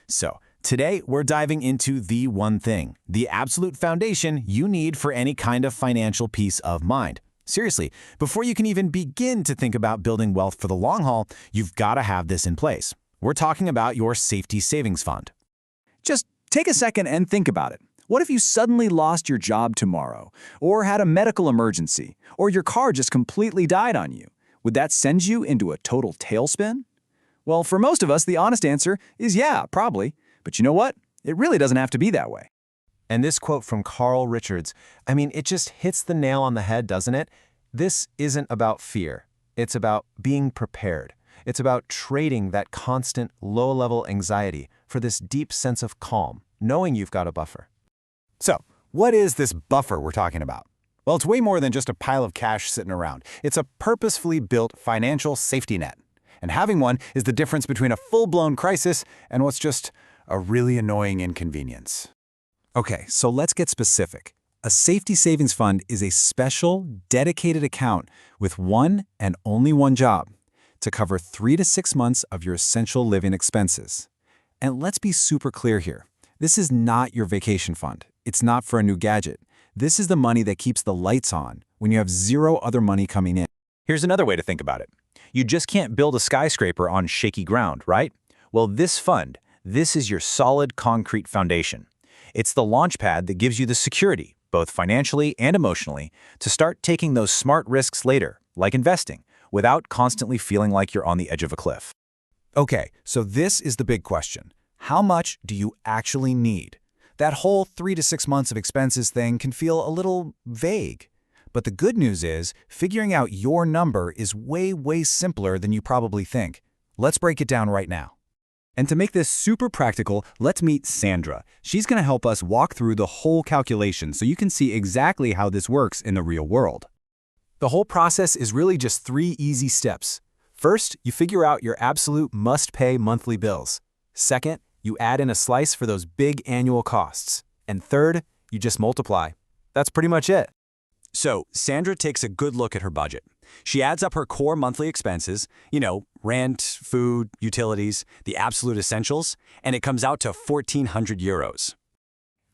So, today we're diving into the one thing, the absolute foundation you need for any kind of financial peace of mind. Seriously, before you can even begin to think about building wealth for the long haul, you've got to have this in place. We're talking about your safety savings fund. Just take a second and think about it. What if you suddenly lost your job tomorrow, or had a medical emergency, or your car just completely died on you? Would that send you into a total tailspin? Well, for most of us, the honest answer is yeah, probably. But you know what? It really doesn't have to be that way. And this quote from Carl Richards, it just hits the nail on the head, doesn't it? This isn't about fear. It's about being prepared. It's about trading that constant low-level anxiety for this deep sense of calm, knowing you've got a buffer. So, what is this buffer we're talking about? Well, it's way more than just a pile of cash sitting around. It's a purposefully built financial safety net. And having one is the difference between a full-blown crisis and what's just a really annoying inconvenience. Okay, so let's get specific. A safety savings fund is a special, dedicated account with one and only one job: to cover 3 to 6 months of your essential living expenses. And let's be super clear here. This is not your vacation fund. It's not for a new gadget. This is the money that keeps the lights on when you have zero other money coming in. Here's another way to think about it. You just can't build a skyscraper on shaky ground, right? Well, this fund, this is your solid concrete foundation. It's the launch pad that gives you the security, both financially and emotionally, to start taking those smart risks later, like investing, without constantly feeling like you're on the edge of a cliff. Okay, so this is the big question. How much do you actually need? That whole 3 to 6 months of expenses thing can feel a little vague. But the good news is, figuring out your number is way simpler than you probably think. Let's break it down right now. And to make this super practical, let's meet Sandra. She's going to help us walk through the whole calculation so you can see exactly how this works in the real world. The whole process is really just 3 easy steps. First, you figure out your absolute must-pay monthly bills. Second, you add in a slice for those big annual costs. And third, you just multiply. That's pretty much it. So, Sandra takes a good look at her budget. She adds up her core monthly expenses, rent, food, utilities, the absolute essentials, and it comes out to 1,400 euros.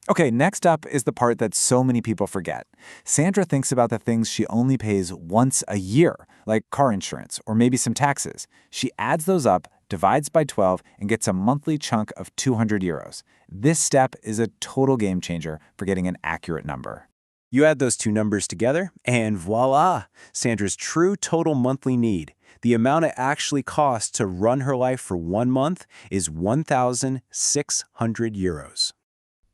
Okay, next up is the part that so many people forget. Sandra thinks about the things she only pays once a year, like car insurance or maybe some taxes. She adds those up, divides by 12, and gets a monthly chunk of 200 euros. This step is a total game changer for getting an accurate number. You add those two numbers together, and voila! Sandra's true total monthly need, the amount it actually costs to run her life for 1 month, is 1,600 euros.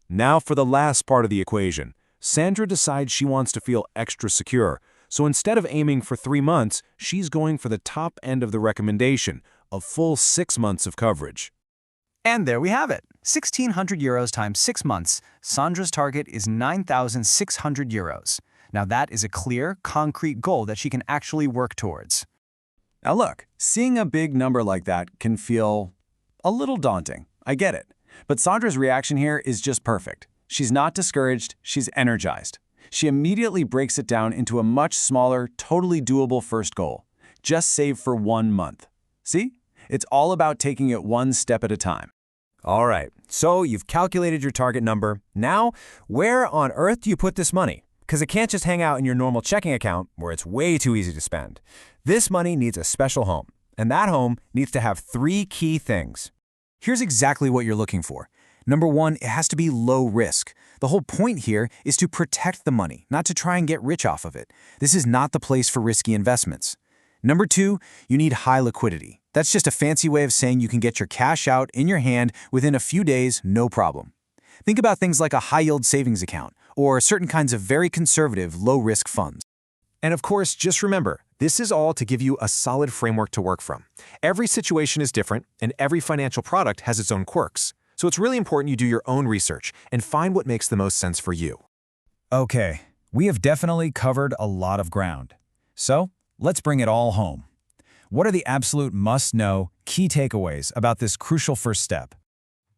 Now for the last part of the equation. Sandra decides she wants to feel extra secure, so instead of aiming for 3 months, she's going for the top end of the recommendation, a full 6 months of coverage. And there we have it. 1,600 euros times 6 months. Sandra's target is 9,600 euros. Now that is a clear, concrete goal that she can actually work towards. Now look, seeing a big number like that can feel a little daunting. I get it. But Sandra's reaction here is just perfect. She's not discouraged, she's energized. She immediately breaks it down into a much smaller, totally doable first goal. Just save for 1 month. See? It's all about taking it one step at a time. All right, so you've calculated your target number. Now, where on earth do you put this money? Because it can't just hang out in your normal checking account where it's way too easy to spend. This money needs a special home, and that home needs to have 3 key things. Here's exactly what you're looking for. Number 1, it has to be low risk. The whole point here is to protect the money, not to try and get rich off of it. This is not the place for risky investments. Number 2, you need high liquidity. That's just a fancy way of saying you can get your cash out in your hand within a few days, no problem. Think about things like a high-yield savings account or certain kinds of very conservative, low-risk funds. And of course, just remember, this is all to give you a solid framework to work from. Every situation is different, and every financial product has its own quirks. So it's really important you do your own research and find what makes the most sense for you. Okay, we have definitely covered a lot of ground. So let's bring it all home. What are the absolute must-know key takeaways about this crucial first step?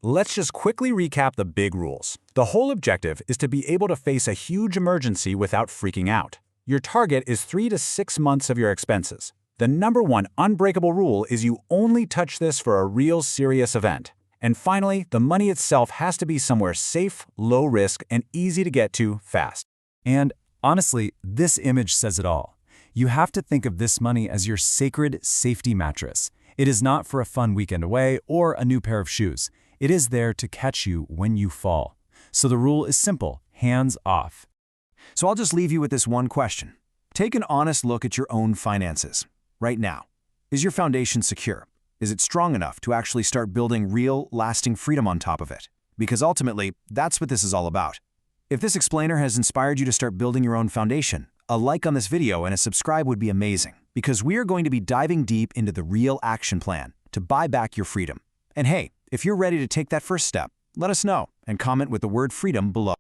Let's just quickly recap the big rules. The whole objective is to be able to face a huge emergency without freaking out. Your target is 3 to 6 months of your expenses. The number 1 unbreakable rule is you only touch this for a real serious event. And finally, the money itself has to be somewhere safe, low risk, and easy to get to fast. And honestly, this image says it all. You have to think of this money as your sacred safety mattress. It is not for a fun weekend away or a new pair of shoes. It is there to catch you when you fall. So the rule is simple: hands off. So I'll just leave you with this one question. Take an honest look at your own finances right now. Is your foundation secure? Is it strong enough to actually start building real, lasting freedom on top of it? Because ultimately, that's what this is all about. If this explainer has inspired you to start building your own foundation, a like on this video and a subscribe would be amazing, because we are going to be diving deep into the real action plan to buy back your freedom. And hey, if you're ready to take that first step, let us know and comment with the word freedom below.